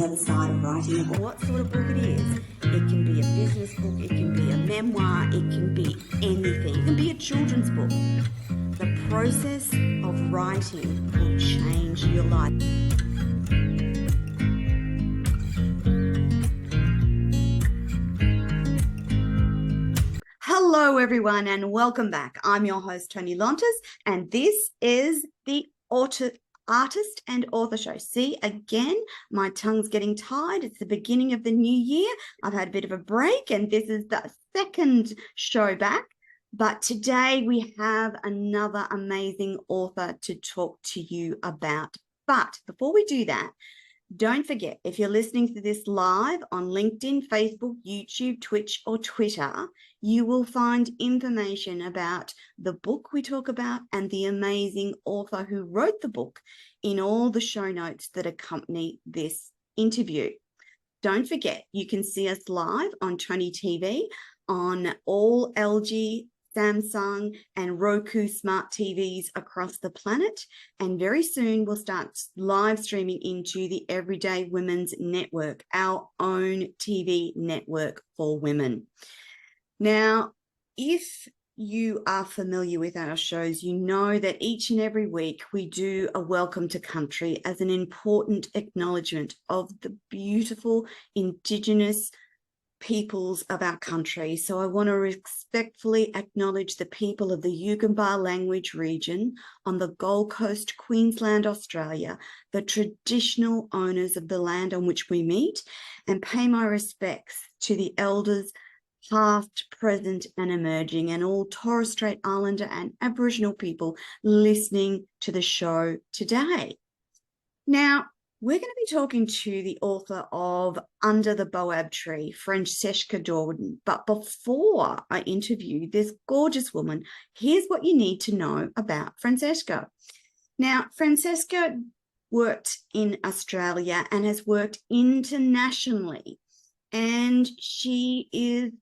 the other side of writing a book. What sort of book it is. It can be a business book, it can be a memoir, it can be anything. It can be a children's book. The process of writing will change your life. Hello everyone and welcome back. I'm your host Tony Lontes and this is the Artist and Author Show. See, again, my tongue's getting tired. It's the beginning of the new year. I've had a bit of a break and this is the second show back. But today we have another amazing author to talk to you about. But before we do that, don't forget, if you're listening to this live on LinkedIn, Facebook, YouTube, Twitch, or Twitter, you will find information about the book we talk about and the amazing author who wrote the book in all the show notes that accompany this interview. Don't forget, you can see us live on Tony TV, on all LG, Samsung and Roku smart TVs across the planet. And very soon we'll start live streaming into the Everyday Women's Network, our own TV network for women. Now, if you are familiar with our shows, you know that each and every week we do a welcome to country as an important acknowledgement of the beautiful Indigenous peoples of our country. So I want to respectfully acknowledge the people of the Yugambeh language region on the Gold Coast, Queensland, Australia, the traditional owners of the land on which we meet, and pay my respects to the elders past, present and emerging, and all Torres Strait Islander and Aboriginal people listening to the show today. Now, we're going to be talking to the author of Under the Boab Tree, Franceska Jordan. But before I interview this gorgeous woman, here's what you need to know about Franceska. Now, Franceska worked in Australia and has worked internationally, and she is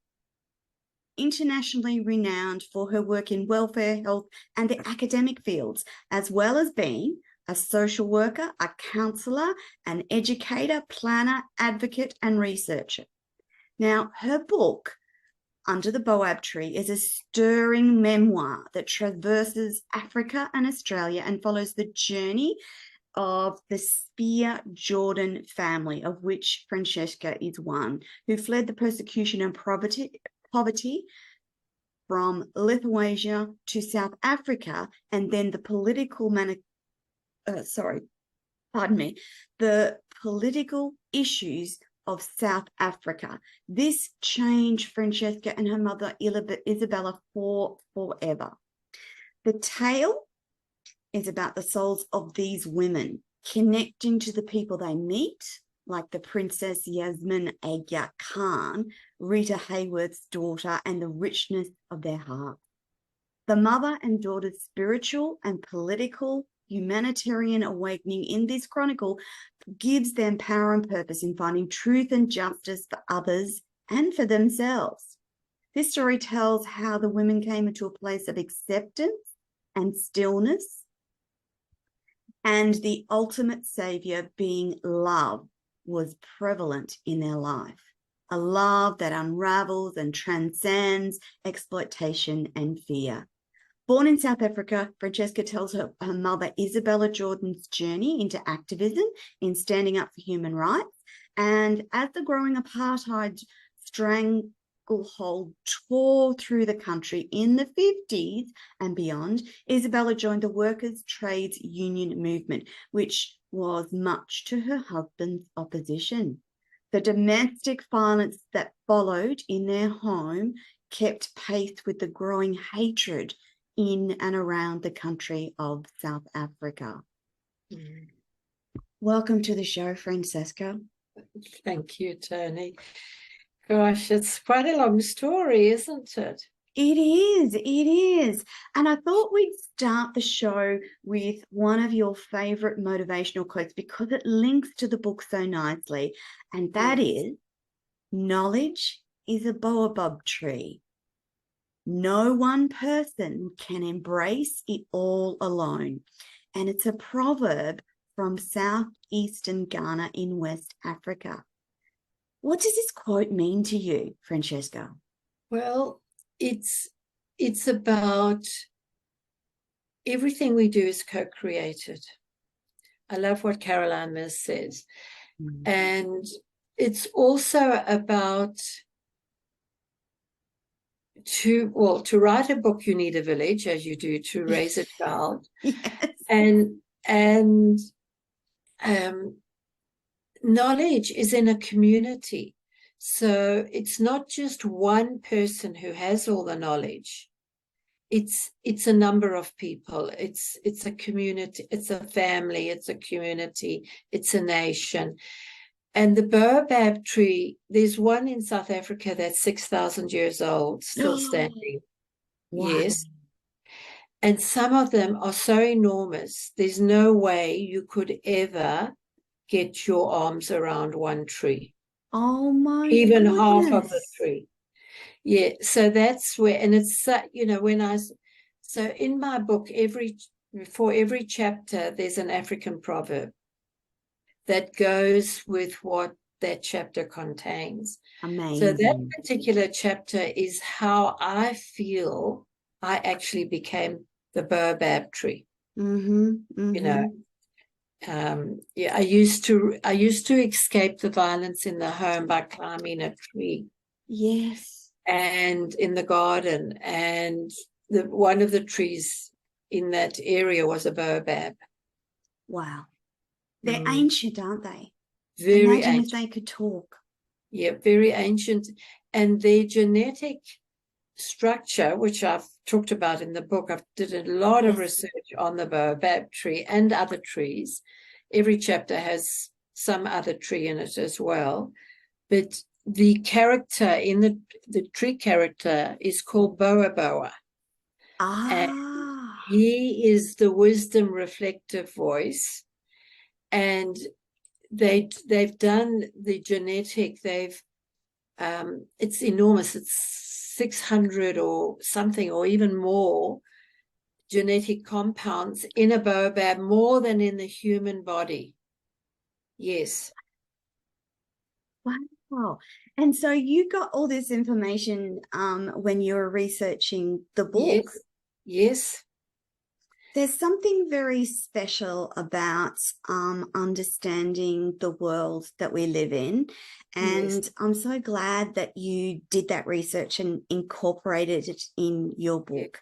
internationally renowned for her work in welfare, health, and the academic fields, as well as being a social worker, a counsellor, an educator, planner, advocate, and researcher. Now, her book, Under the Boab Tree, is a stirring memoir that traverses Africa and Australia and follows the journey of the Speer Jordan family, of which Franceska is one, who fled the persecution and poverty from Lithuania to South Africa, and then the political the political issues of South Africa. This changed Franceska and her mother Isabella forever. The tale is about the souls of these women connecting to the people they meet, like the Princess Yasmin Aga Khan, Rita Hayworth's daughter, and the richness of their hearts. The mother and daughter's spiritual and political humanitarian awakening in this chronicle gives them power and purpose in finding truth and justice for others and for themselves. This story tells how the women came into a place of acceptance and stillness, and the ultimate saviour, being love, was prevalent in their life. A love that unravels and transcends exploitation and fear. Born in South Africa, Franceska tells her mother Isabella Jordan's journey into activism in standing up for human rights. And as the growing apartheid stranglehold tore through the country in the 50s and beyond, Isabella joined the workers' trades union movement, which was much to her husband's opposition. The domestic violence that followed in their home kept pace with the growing hatred in and around the country of South Africa. Welcome to the show, Franceska. Thank you, Tony. Gosh, it's quite a long story, isn't it? It is. And I thought we'd start the show with one of your favorite motivational quotes because it links to the book so nicely. And that is, knowledge is a Boab tree. No one person can embrace it all alone. And it's a proverb from southeastern Ghana in West Africa. What does this quote mean to you, Franceska? Well, it's about everything we do is co-created. I love what Caroline Myss says. And it's also about to write a book, you need a village, as you do to raise a child. Yes. And knowledge is in a community. So it's not just one person who has all the knowledge. It's a number of people. It's a community, it's a family, it's a community, it's a nation. And the Boab Tree, there's one in South Africa that's 6,000 years old, still standing. Wow. Yes. And some of them are so enormous, there's no way you could ever get your arms around one tree. Oh my Even goodness. half of the tree. Yeah, so that's where, and it's, you know, so in my book, for every chapter, there's an African proverb that goes with what that chapter contains. Amazing. So that particular chapter is how I feel I actually became the Boab Tree. You know, yeah, I used to escape the violence in the home by climbing a tree. Yes. And in the garden, and one of the trees in that area was a baobab. Wow. They're ancient, aren't they? Very Imagine ancient. if they could talk. Yeah, very ancient. And their genetic structure, which I've talked about in the book, I've did a lot of research on the baobab tree and other trees. Every chapter has some other tree in it as well. But the character in the tree character is called Boa Boa. And he is the wisdom reflective voice. And they've done the genetic, it's enormous. It's 600 or something, or even more genetic compounds in a baobab, more than in the human body. Yes. Wow. And so you got all this information when you were researching the book. Yes. There's something very special about understanding the world that we live in. And I'm so glad that you did that research and incorporated it in your book.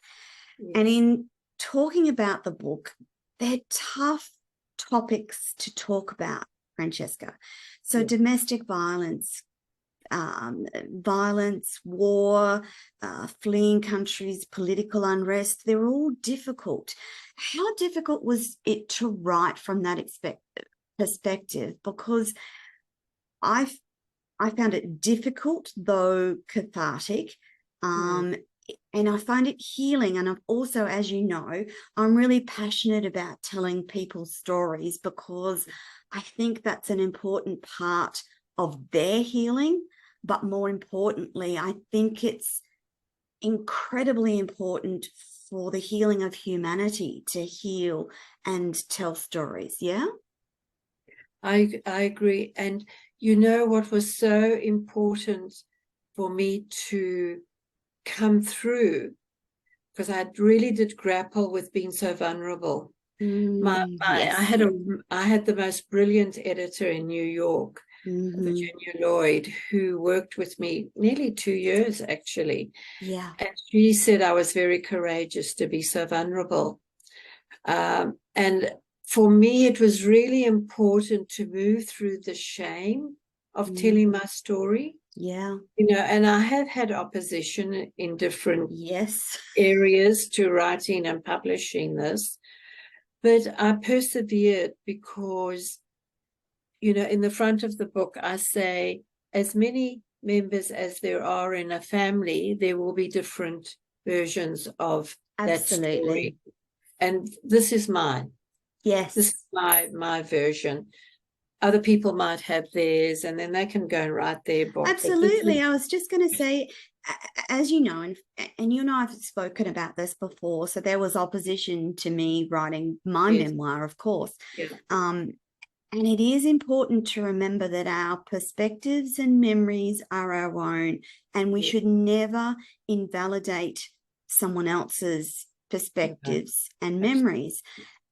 And in talking about the book, they're tough topics to talk about, Franceska. So domestic violence, war, fleeing countries, political unrest, they're all difficult. How difficult was it to write from that perspective? Because I found it difficult, though cathartic, and I find it healing. And I've also, as you know, I'm really passionate about telling people's stories because I think that's an important part of their healing. But more importantly, I think it's incredibly important for the healing of humanity to heal and tell stories. Yeah? I agree. And you know what was so important for me to come through, because I really did grapple with being so vulnerable. I had the most brilliant editor in New York, Virginia Lloyd, who worked with me nearly 2 years, actually. Yeah. And she said I was very courageous to be so vulnerable. And for me, it was really important to move through the shame of telling my story. Yeah. You know, and I have had opposition in different Yes. areas to writing and publishing this, but I persevered because, you know, in the front of the book, I say, as many members as there are in a family, there will be different versions of that story. And this is mine. Yes. This is my version. Other people might have theirs, and then they can go and write their book. Absolutely. I was just going to say, as you know, and you and I have spoken about this before, so there was opposition to me writing my Yes. memoir, of course. Yeah. And it is important to remember that our perspectives and memories are our own, and we Yes. should never invalidate someone else's perspectives and memories.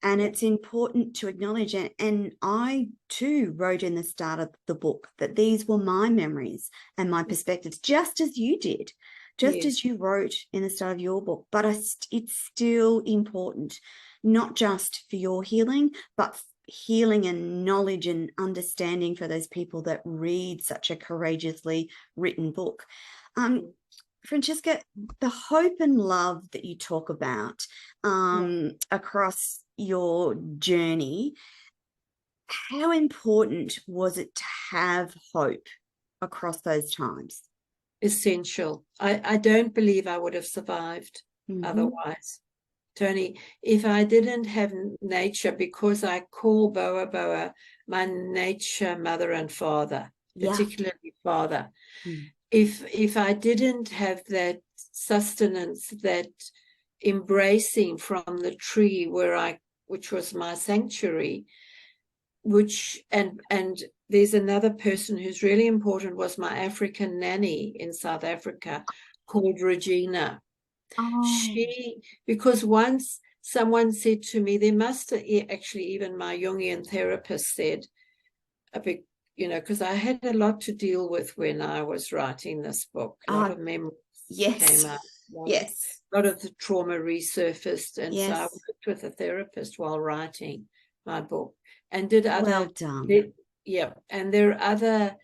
And it's important to acknowledge it. And I too wrote in the start of the book that these were my memories and my perspectives, just as you did, just Yes. as you wrote in the start of your book. But it's still important, not just for your healing, but healing and knowledge and understanding for those people that read such a courageously written book. Franceska, the hope and love that you talk about across your journey, how important was it to have hope across those times? Essential. I don't believe I would have survived otherwise. Tony, if I didn't have nature, because I call Boa my nature mother and father, particularly father. If I didn't have that sustenance, that embracing from the tree which was my sanctuary, and there's another person who's really important, was my African nanny in South Africa called Regina. Because once someone said to me, there must actually, even my Jungian therapist said, because I had a lot to deal with when I was writing this book. A lot of memories came up. A lot of the trauma resurfaced. And so I worked with a therapist while writing my book and did other. Well done. And there are other.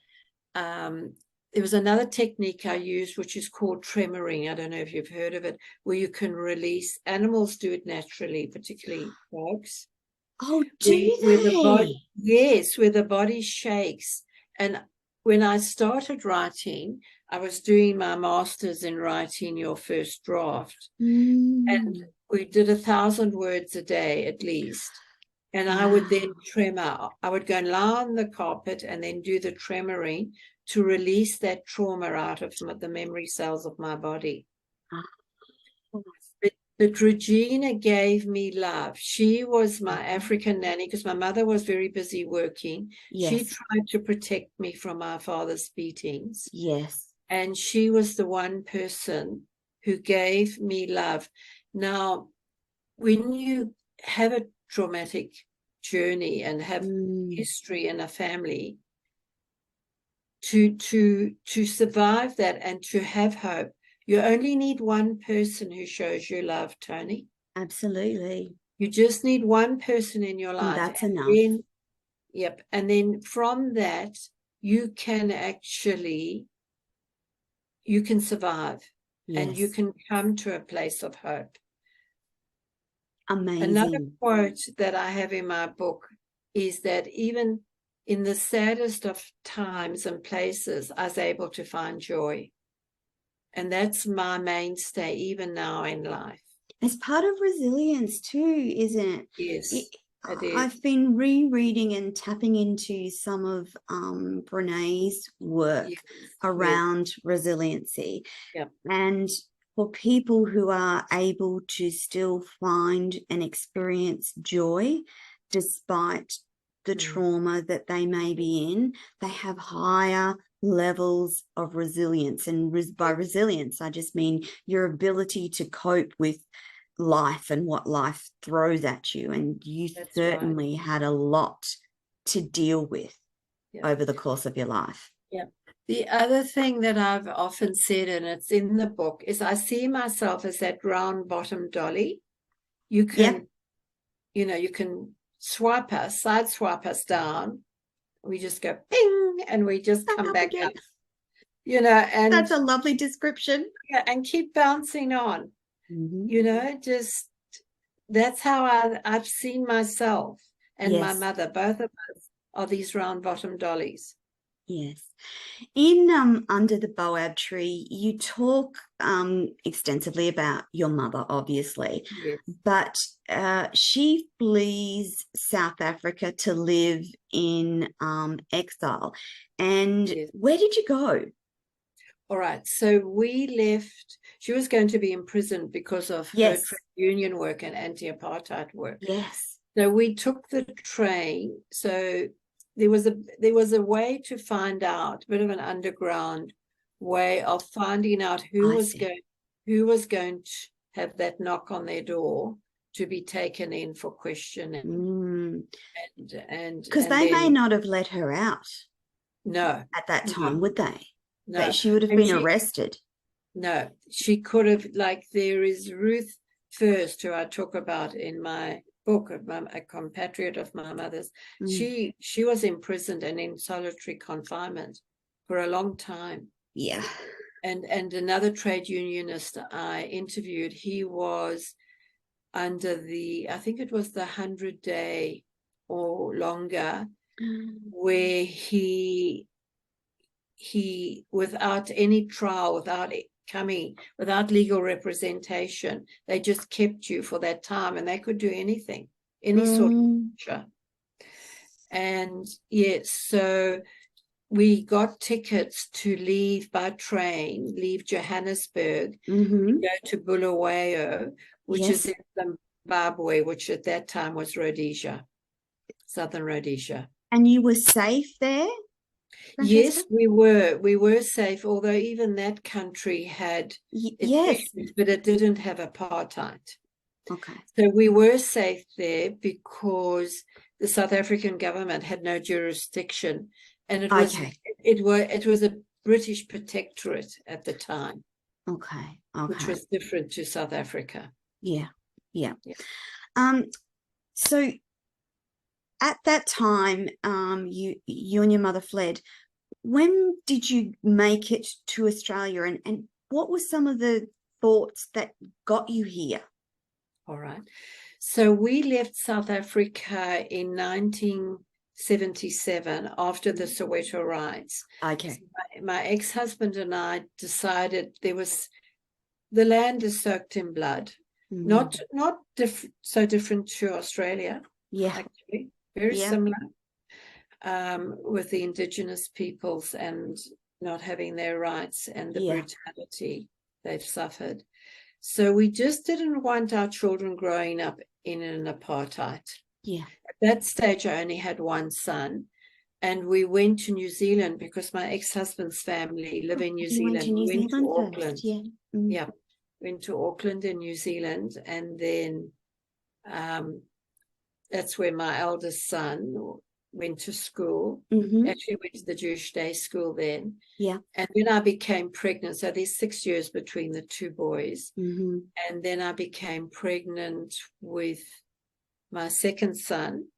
There was another technique I used, which is called tremoring. I don't know if you've heard of it, where you can release. Animals do it naturally, particularly dogs. Oh, do they? Where the body shakes. And when I started writing, I was doing my master's in writing your first draft. And we did 1,000 words a day at least. And I would then tremor. I would go and lie on the carpet and then do the tremoring to release that trauma out of the memory cells of my body. But Regina gave me love. She was my African nanny because my mother was very busy working. She tried to protect me from my father's beatings. And she was the one person who gave me love. Now, when you have a traumatic journey and have history in a family, to survive that and to have hope, you only need one person who shows you love, Tony. Absolutely. You just need one person in your life. And that's enough. And then from that, you can survive. And you can come to a place of hope. Amazing. Another quote that I have in my book is that even in the saddest of times and places, I was able to find joy. And that's my mainstay even now in life. It's part of resilience too, isn't it? Yes, it is. I've been rereading and tapping into some of Brené's work around resiliency. And for people who are able to still find and experience joy despite the trauma that they may be in, they have higher levels of resilience. And by resilience, I just mean your ability to cope with life and what life throws at you. And you certainly had a lot to deal with over the course of your life. The other thing that I've often said, and it's in the book, is I see myself as that round bottom dolly. You can, you can side swipe us down. We just go ping and we just come back up. And that's a lovely description. And keep bouncing on. Just that's how I've seen myself and my mother. Both of us are these round bottom dollies. Yes. In Under the Boab Tree, you talk extensively about your mother, obviously, but she flees South Africa to live in exile. And where did you go? All right. So we left. She was going to be imprisoned because of her Yes. trade union work and anti-apartheid work. Yes. So we took the train. So there was a way to find out, a bit of an underground way of finding out who was going to have that knock on their door to be taken in for questioning. And because they may not have let her out. No. At that time, would they? No. That she would have been arrested. No, she could have, like, there is Ruth First, who I talk about in my book, a compatriot of my mother's. She was imprisoned and in solitary confinement for a long time. Yeah. And another trade unionist I interviewed, he was under I think it was the 100-day or longer, where he without any trial, without legal representation, they just kept you for that time, and they could do anything, any sort of torture. And yes, so we got tickets to leave by train, leave Johannesburg, go to Bulawayo, which is in Zimbabwe, which at that time was Rhodesia, southern Rhodesia. And you were safe there? Franceska? Yes, we were safe, although even that country had issues, but it didn't have apartheid. Okay. So we were safe there because the South African government had no jurisdiction, and it was a British protectorate at the time. Okay. Which was different to South Africa. Yeah. So at that time, you and your mother fled. When did you make it to Australia, and what were some of the thoughts that got you here? All right. So we left South Africa in 1977 after the Soweto riots. Okay. So my ex-husband and I decided the land is soaked in blood. Not so different to Australia. Yeah. Actually. Very similar, with the indigenous peoples and not having their rights and the brutality they've suffered. So we just didn't want our children growing up in an apartheid. Yeah. At that stage, I only had one son, and we went to New Zealand because my ex-husband's family live in New Zealand. We went to Auckland. Yeah. Went to Auckland in New Zealand, and then that's where my eldest son went to school. Actually went to the Jewish day school then. Yeah. And then I became pregnant. So there's 6 years between the two boys. And then I became pregnant with my second son.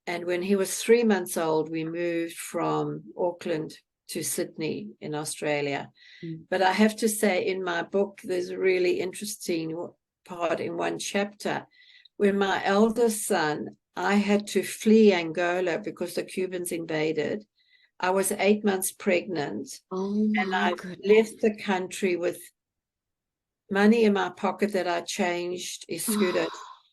And when he was 3 months old, we moved from Auckland to Sydney in Australia. But I have to say, in my book, there's a really interesting part in one chapter. When my eldest son, I had to flee Angola because the Cubans invaded. I was 8 months pregnant. And I left the country with money in my pocket that I changed,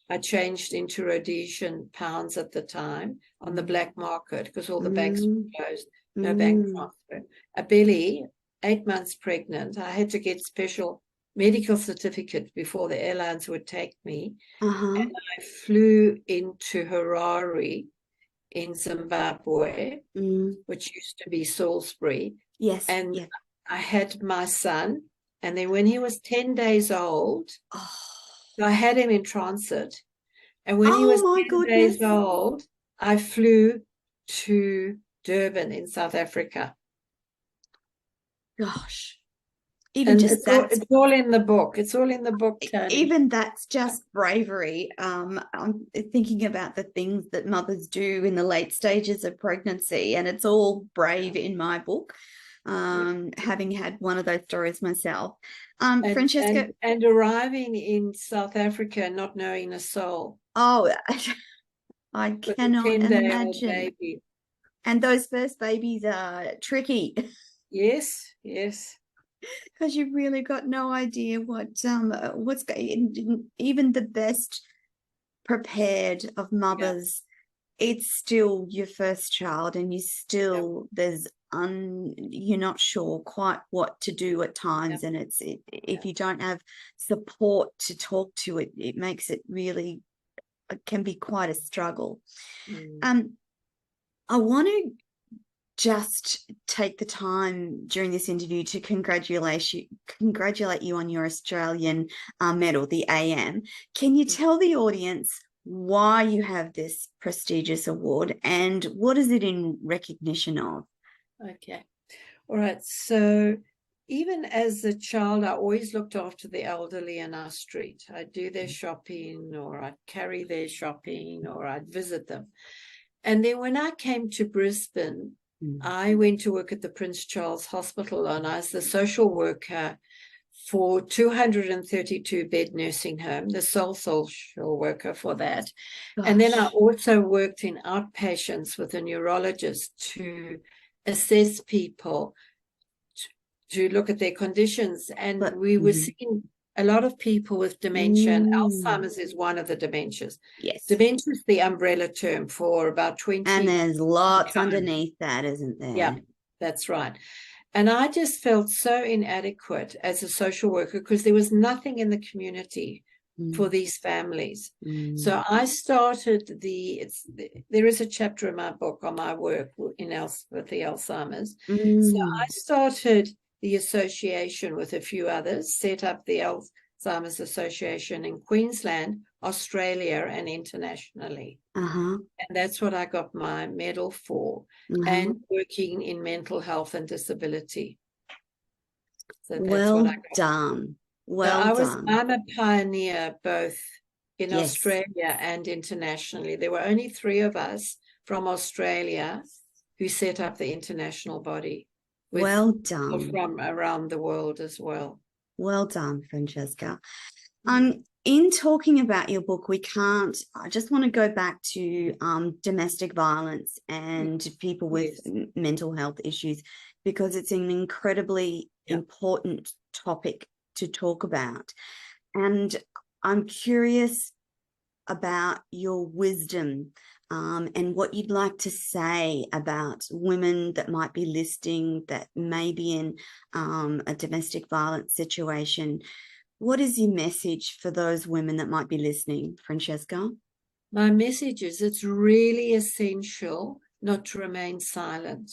I changed into Rhodesian pounds at the time on the black market because all the banks were closed. No bank transfer. A belly, 8 months pregnant. I had to get special medical certificate before the airlines would take me. And I flew into Harare in Zimbabwe, which used to be Salisbury. Yes. And I had my son. And then when he was 10 days old, I had him in transit. And when he was 10 days old, I flew to Durban in South Africa. Gosh. Even just it's all in the book. It's all in the book, Tony. Even that's just bravery. I'm thinking about the things that mothers do in the late stages of pregnancy, and it's all brave in my book, having had one of those stories myself. Franceska. And arriving in South Africa not knowing a soul. Oh, I cannot imagine. Baby. And those first babies are tricky. Yes, yes. Because you've really got no idea what's going. Even the best prepared of mothers, it's still your first child, and there's you're not sure quite what to do at times, and if you don't have support to talk to, it makes it really, it can be quite a struggle. I want to just take the time during this interview to congratulate you on your Australian medal, the AM. Can you tell the audience why you have this prestigious award and what is it in recognition of? Okay. All right. So even as a child, I always looked after the elderly in our street. I'd do their shopping, or I'd carry their shopping, or I'd visit them. And then when I came to Brisbane, I went to work at the Prince Charles Hospital, and I was the social worker for 232 bed nursing home, the sole social worker for that. Gosh. And then I also worked in outpatients with a neurologist to assess people, to look at their conditions. And we were seeing a lot of people with dementia, and Alzheimer's is one of the dementias. Yes. Dementia is the umbrella term for about 20. And there's lots underneath that, isn't there? Yeah, that's right. And I just felt so inadequate as a social worker because there was nothing in the community for these families. So I started there is a chapter in my book on my work with the Alzheimer's. So I started the association with a few others, set up the Alzheimer's Association in Queensland, Australia, and internationally. And that's what I got my medal for, and working in mental health and disability. So that's well what I got. Done. I'm a pioneer both in Australia and internationally. There were only 3 of us from Australia who set up the international body. Well done. From around the world as well. Well done, Franceska. In talking about your book, I just want to go back to domestic violence and people with mental health issues, because it's an incredibly important topic to talk about. And I'm curious about your wisdom and what you'd like to say about women that might be listening, that may be in a domestic violence situation. What is your message for those women that might be listening, Franceska? My message is it's really essential not to remain silent,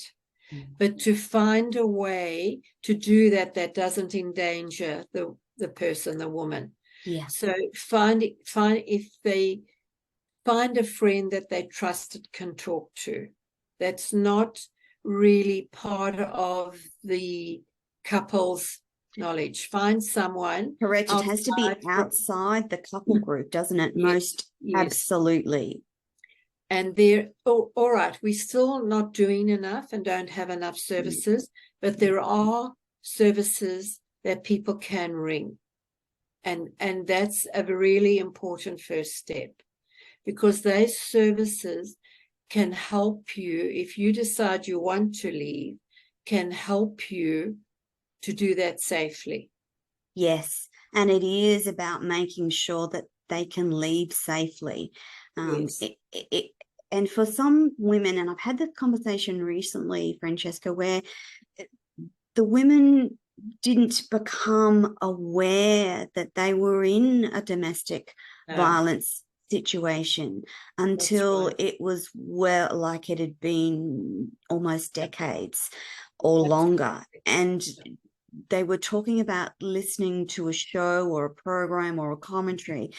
but to find a way to do that doesn't endanger the person, the woman. Yeah. So if they find a friend that they trusted can talk to, that's not really part of the couple's knowledge. Find someone. Correct. It has to be outside the couple group, doesn't it? Absolutely. And they're all right. We're still not doing enough and don't have enough services, but there are services that people can ring. And that's a really important first step, because those services can help you, if you decide you want to leave, can help you to do that safely. Yes, and it is about making sure that they can leave safely. And for some women, and I've had this conversation recently, Franceska, where the women didn't become aware that they were in a domestic violence situation until it was like it had been almost decades or longer. And they were talking about listening to a show or a program or a commentary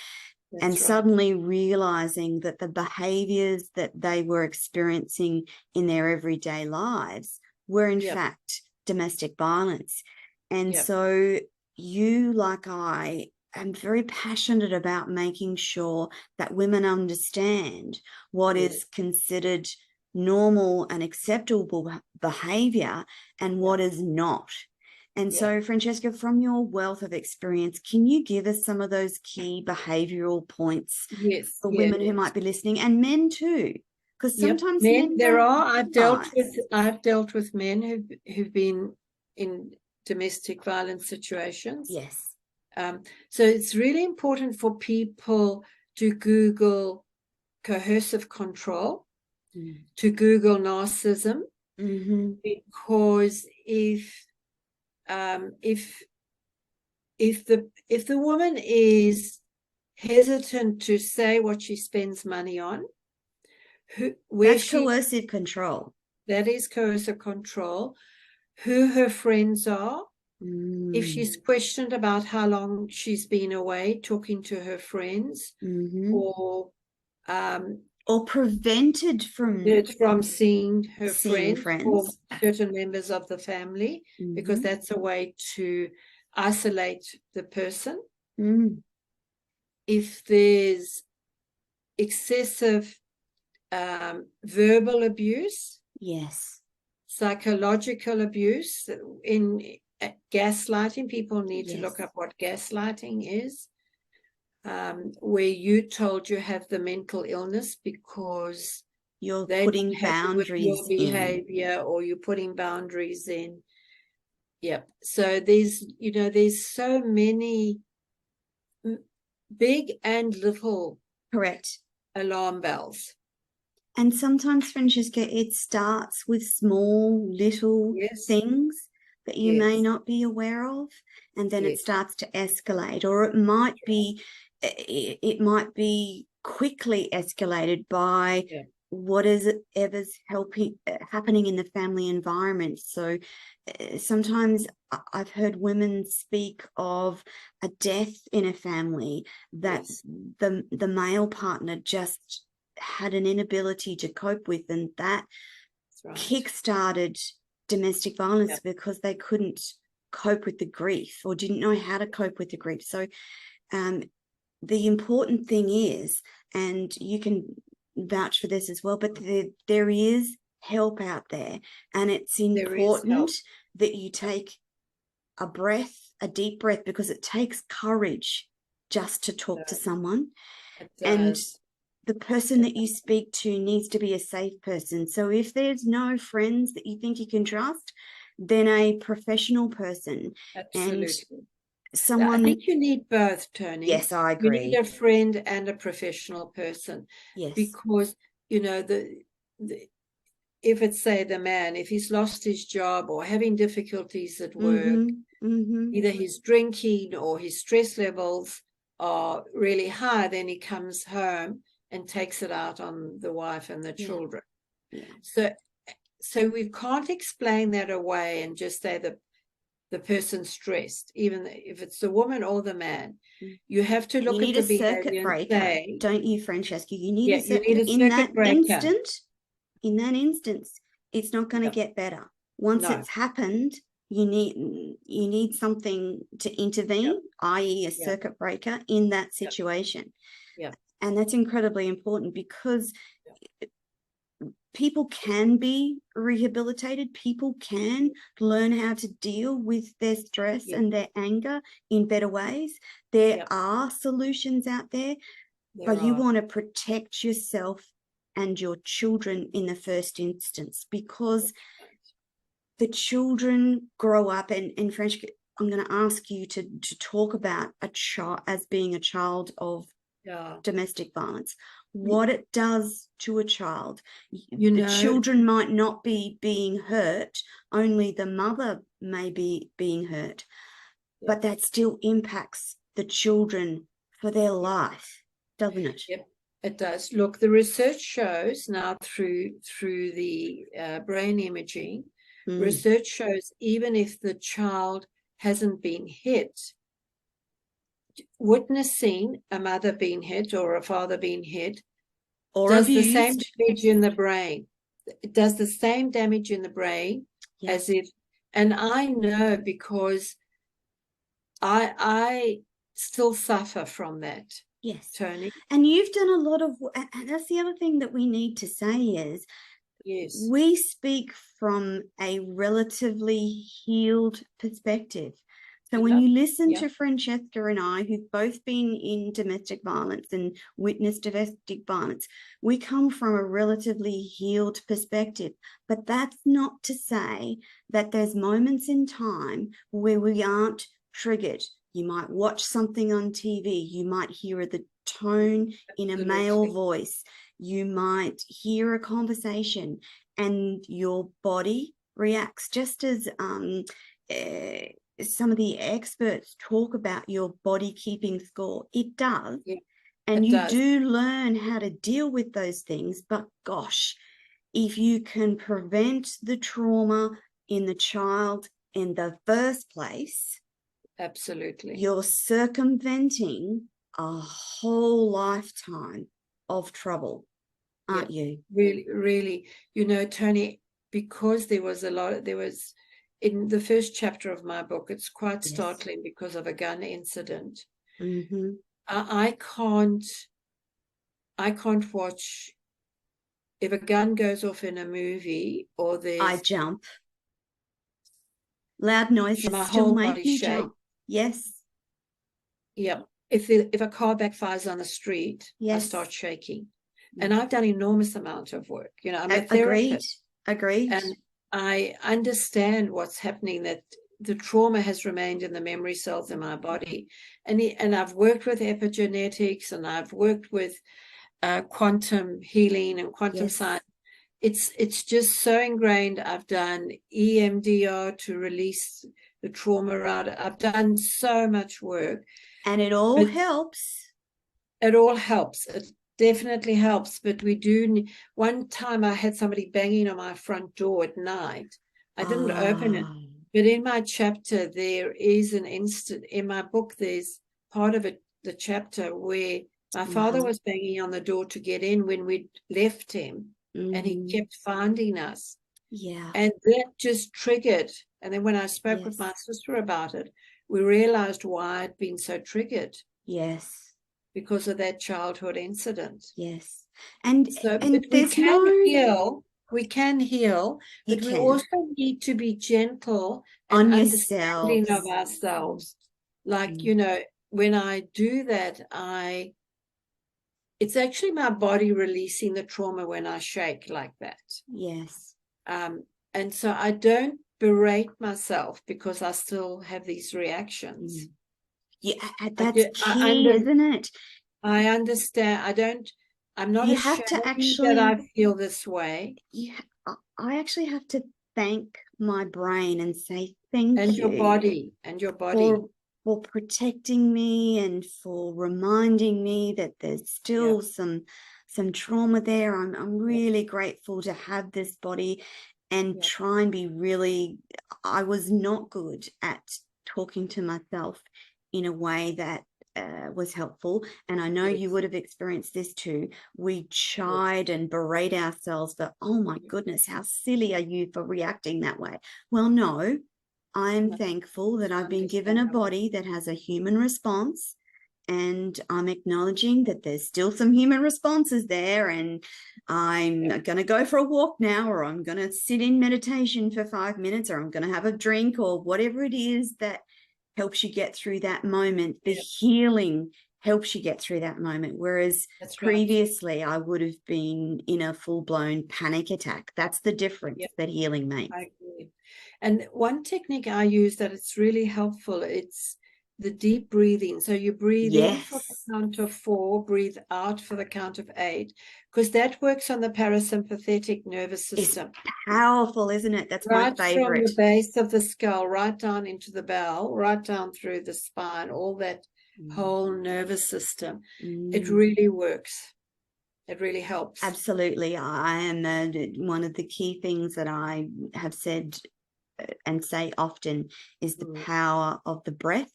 suddenly realizing that the behaviors that they were experiencing in their everyday lives were in fact domestic violence. And so you, like I, am very passionate about making sure that women understand what is considered normal and acceptable behavior and what is not. And so, Franceska, from your wealth of experience, can you give us some of those key behavioural points for women who might be listening, and men too? Because sometimes men I've dealt with men who've been in domestic violence situations. Yes. So it's really important for people to Google coercive control, to Google narcissism, Mm-hmm. because if the woman is hesitant to say what she spends money on, That's coercive control. That is coercive control. Who her friends are. If she's questioned about how long she's been away, talking to her friends, or prevented from seeing her friends or certain members of the family, because that's a way to isolate the person. If there's excessive verbal abuse, yes, psychological abuse, in gaslighting, people need to look up what gaslighting is, where you told you have the mental illness because you're putting boundaries with your behavior, or you're putting boundaries in. Yep. So there's so many big and little alarm bells. And sometimes, Franceska, it starts with small little things that you may not be aware of, and then it starts to escalate, or it might be quickly escalated by whatever's happening in the family environment. So sometimes I've heard women speak of a death in a family that the male partner just had an inability to cope with, and that kick-started domestic violence because they couldn't cope with the grief or didn't know how to cope with the grief. So the important thing is, and you can vouch for this as well, but there is help out there, and it's important that you take a deep breath, because it takes courage just to talk to someone. And the person that you speak to needs to be a safe person. So if there's no friends that you think you can trust, then a professional person. Absolutely. And someone, I think you need both, Tony. Yes, I agree. You need a friend and a professional person. Yes. Because, if it's, say, the man, if he's lost his job or having difficulties at work, either he's drinking or his stress levels are really high, then he comes home and takes it out on the wife and the children. So we can't explain that away and just say that the person's stressed, even if it's the woman or the man. You have to look at the behavior and say, don't you, Franceska? You need a circuit breaker. In that instance, it's not going to get better. Once it's happened, you need something to intervene, i.e. a circuit breaker in that situation. And that's incredibly important, because people can be rehabilitated. People can learn how to deal with their stress and their anger in better ways. There are solutions out there, but you want to protect yourself and your children in the first instance, because the children grow up, and French, I'm going to ask you to talk about a child as being a child of domestic violence, what it does to a child. The children might not be being hurt, only the mother may be being hurt, but that still impacts the children for their life, doesn't it? Yep, it does. Look, the research shows now through the brain imaging, research shows even if the child hasn't been hit, witnessing a mother being hit or a father being hit or does abused. The same damage in the brain. It does the same damage in the brain as if, and I know because I still suffer from that. Yes, Tony. And you've done a lot of, and that's the other thing that we need to say is, we speak from a relatively healed perspective. So when you listen to Franceska and I, who've both been in domestic violence and witnessed domestic violence, we come from a relatively healed perspective. But that's not to say that there's moments in time where we aren't triggered. You might watch something on TV. You might hear the tone in a male voice. You might hear a conversation, and your body reacts, just as some of the experts talk about your body keeping score. It does. Yeah, and it you does. do learn how to deal with those things. But gosh, if you can prevent the trauma in the child in the first place, Absolutely, you're circumventing a whole lifetime of trouble, aren't you? Really, really, you know, Tony, because there was in the first chapter of my book, it's quite Yes. startling because of a gun incident. Mm-hmm. I can't watch if a gun goes off in a movie or I there's jump. Loud noises my still whole make body me shake. jump. Yes. Yeah. If a car backfires on the street, I Yes. start shaking. And I've done enormous amount of work. You know, I'm a Agreed. therapist. Agreed. And I understand what's happening, that the trauma has remained in the memory cells in my body. And I've worked with epigenetics, and I've worked with quantum healing and quantum Yes. science. It's just so ingrained. I've done EMDR to release the trauma out. I've done so much work. And it all helps. It all helps. It definitely helps. But we do. One time I had somebody banging on my front door at night. I didn't open it. But in my chapter, there is an instant in my book. There's part of it, the chapter where my father was banging on the door to get in when we left him, and he kept finding us. Yeah. And that just triggered. And then when I spoke with my sister about it, we realized why I'd been so triggered. Yes. Because of that childhood incident. Yes. And so and we there's can no heal. We can heal, but we also need to be gentle and on understanding yourselves. of ourselves. Like, you know, when I do that, it's actually my body releasing the trauma when I shake like that. Yes. And so I don't berate myself because I still have these reactions. Yeah, that's key, isn't it? I understand. I'm not You ashamed have to that I feel this way. I actually have to thank my brain and say thank and you. And your body. For protecting me and for reminding me that there's still some trauma there. I'm really grateful to have this body and try and be really, I was not good at talking to myself in a way that was helpful. And I know you would have experienced this too. We chide and berate ourselves for, oh my goodness, how silly are you for reacting that way? Well, no, I'm thankful that I've been given a body that has a human response, and I'm acknowledging that there's still some human responses there, and I'm going to go for a walk now, or I'm going to sit in meditation for 5 minutes, or I'm going to have a drink, or whatever it is that helps you get through that moment. The healing helps you get through that moment, whereas previously I would have been in a full-blown panic attack. That's the difference that healing makes. I agree. And one technique I use that it's really helpful, it's the deep breathing. So you breathe in for the count of 4, breathe out for the count of 8, because that works on the parasympathetic nervous system. It's powerful, isn't it? That's right, my favorite. From the base of the skull, right down into the bell, right down through the spine, all that whole nervous system. It really works. It really helps. Absolutely. I am one of the key things that I have said and say often is the power of the breath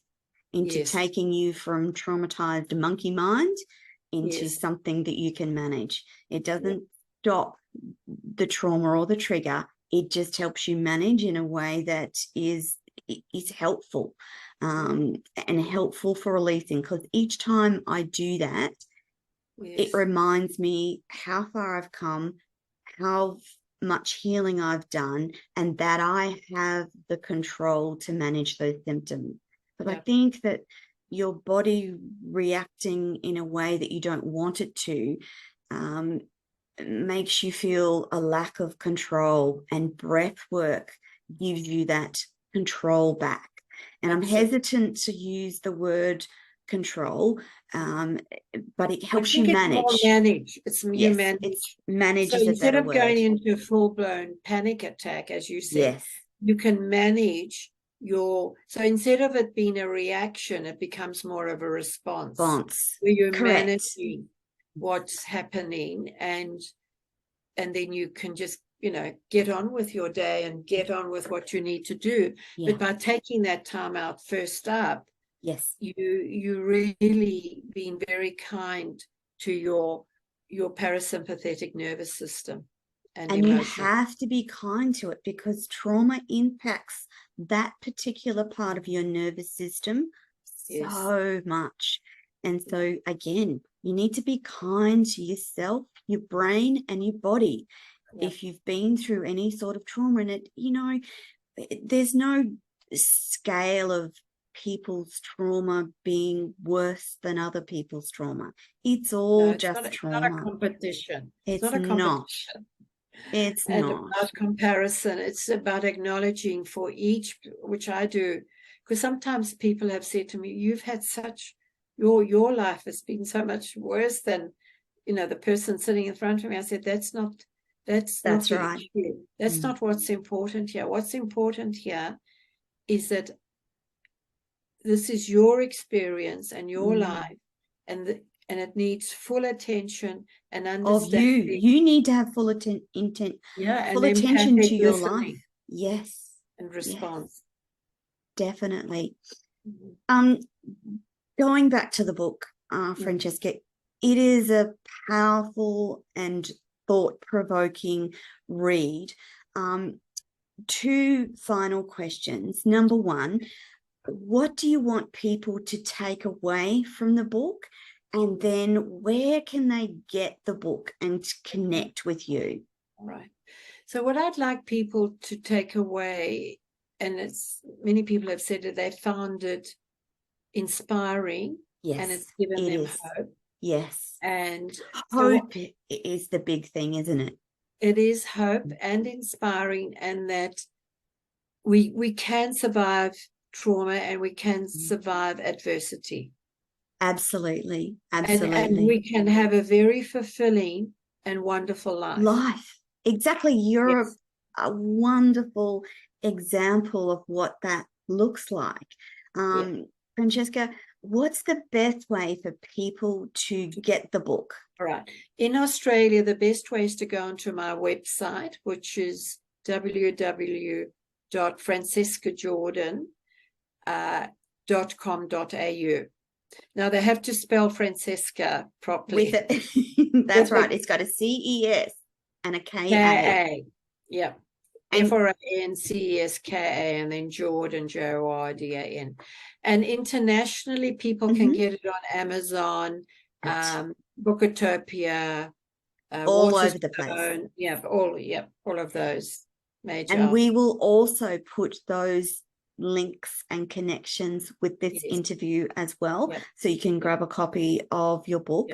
into taking you from traumatized monkey mind into something that you can manage. It doesn't stop the trauma or the trigger. It just helps you manage in a way that is helpful and helpful for releasing, because each time I do that, it reminds me how far I've come, how much healing I've done, and that I have the control to manage those symptoms. But I think that your body reacting in a way that you don't want it to makes you feel a lack of control, and breath work gives you that control back. And I'm hesitant to use the word control, but it helps I you think it's more manage. manage. It's you Yes, manage. it's manage So is a instead better of going word. into a full-blown panic attack, as you said, Yes, you can manage so instead of it being a reaction, it becomes more of a response where you're correct. managing what's happening, and then you can just, get on with your day and get on with what you need to do. Yeah. But by taking that time out first up, Yes, you really being very kind to your parasympathetic nervous system and you emotion. have to be kind to it, because trauma impacts that particular part of your nervous system so much. And so again, you need to be kind to yourself, your brain, and your body. If you've been through any sort of trauma, and there's no scale of people's trauma being worse than other people's trauma. It's all just trauma. Not a competition. It's not a competition. not. It's and not about comparison. It's about acknowledging for each, which I do, because sometimes people have said to me, "You've had such your life has been so much worse than the person sitting in front of me." I said, "That's not the right. issue. That's not what's important here. What's important here is that this is your experience and your life, and it needs full attention and understanding of you. You need to have full attention to your life." Yes. And response. Yes, definitely. Going back to the book, Franceska, it is a powerful and thought-provoking read. Two final questions. Number one, what do you want people to take away from the book? And then where can they get the book and connect with you? All right. So what I'd like people to take away, and many people have said that they found it inspiring. Yes, and it's given them hope. Yes. And hope is the big thing, isn't it? It is hope and inspiring, and that we can survive trauma and we can survive adversity. Absolutely. And we can have a very fulfilling and wonderful life. Exactly. You're a wonderful example of what that looks like. Franceska, what's the best way for people to get the book? All right. In Australia, the best way is to go onto my website, which is www.franceskajordan.com.au. Now, they have to spell Franceska properly. With it. That's right. It's got a C-E-S and a K-A. Yeah. F-R-A-N-C-E-S-K-A, and then Jordan, J-O-R-D-A-N. And internationally, people can get it on Amazon, Bookatopia, all over the place. All of those major. And we will also put those links and connections with this interview as well, so you can grab a copy of your book.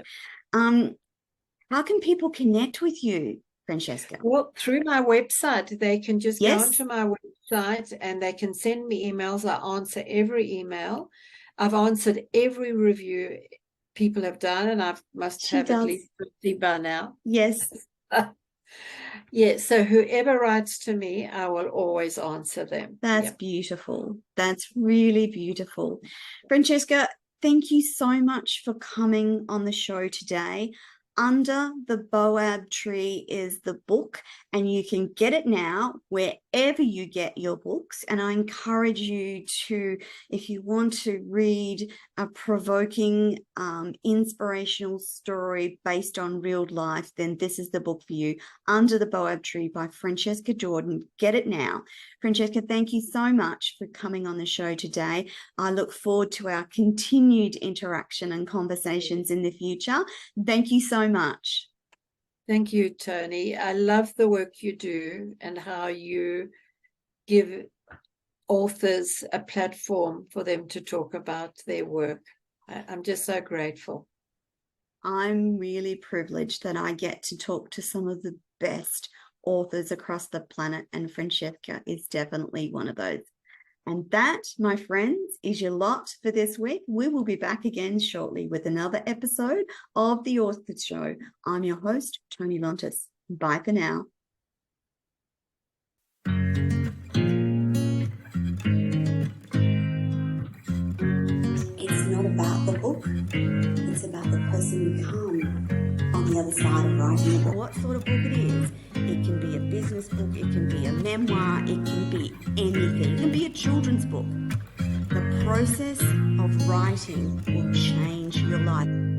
How can people connect with you, Franceska? Well, through my website. They can just go onto my website and they can send me emails. I answer every email. I've answered every review people have done, and I must have at least 50 by now. Yes. So whoever writes to me, I will always answer them. That's beautiful. That's really beautiful. Franceska, thank you so much for coming on the show today. Under the Boab Tree is the book, and you can get it now wherever you get your books. And I encourage you to, if you want to read a provoking, inspirational story based on real life, then this is the book for you. Under the Boab Tree by Franceska Jordan. Get it now. Franceska, thank you so much for coming on the show today. I look forward to our continued interaction and conversations in the future. Thank you so much. Thank you, Tony. I love the work you do and how you give authors a platform for them to talk about their work. I'm just so grateful. I'm really privileged that I get to talk to some of the best authors across the planet, and Franceska is definitely one of those. And that, my friends, is your lot for this week. We will be back again shortly with another episode of The Author Show. I'm your host, Tony Lontis. Bye for now. It's not about the book. It's about the person you become on the other side of writing a book. What sort of book it is. It can be a business book. It can be a memoir. It can be anything. It can be a children's book. The process of writing will change your life.